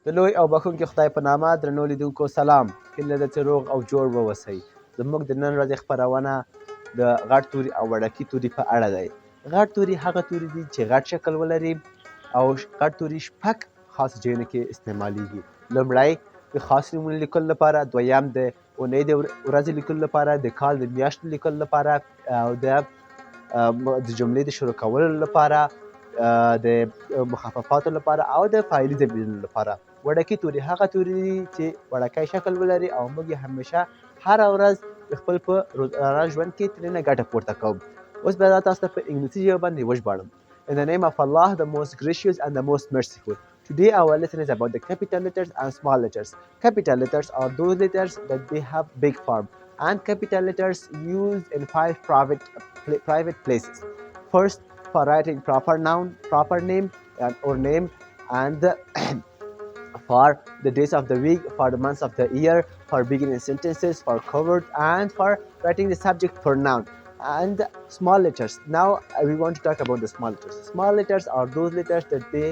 د لوی او بخښونکي خدای په نامه درنو لیدونکو سلام. هیله ده چې روغ او جوړ واوسئ. زموږ د نن ورځې خپرونه د غټ توري او وړکي توري په اړه دی. غټ توري هغه توري دي چې غټ شکل ولري او غټ توري شپږ خاص ځایونو کې استعمالیږي. لومړی د خاص نومونو لیکلو لپاره، دویم د اونۍ د ورځې لیکلو لپاره، د کال د میاشتو لیکلو لپاره او د جملې د شروع کولو لپاره، د مخففاتو لپاره او د فاعلي ضمیرونو لپاره. وړکي توري هغه توري دي چې وړکی شکل ولري او موږ یې همیشه هره ورځ خپل په روزانه ژوند کې ترېنه ګټه پورته کوو. اوس به دا تاسو ته په انګلیسي ژبه باندې وژباړم. In the name of Allah, the most gracious and the most merciful. Today our lesson is about the capital letters and small letters. Capital letters are those letters that they have big form, and capital letters used in 5 private places. First, for writing proper noun, proper name or name, and for the days of the week, for the months of the year, for beginning sentences, for covered, and for writing the subject pronoun. And small letters. Now we want to talk about the small letters. Small letters are those letters that they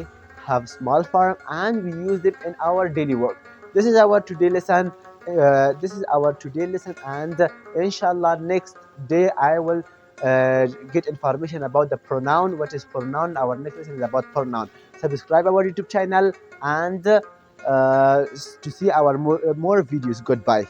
have small form and we use them in our daily work. This is our today lesson. And inshallah next day I will get information about the pronoun. What is pronoun? Our next lesson is about pronoun. Subscribe our YouTube channel and to see our more videos. Goodbye.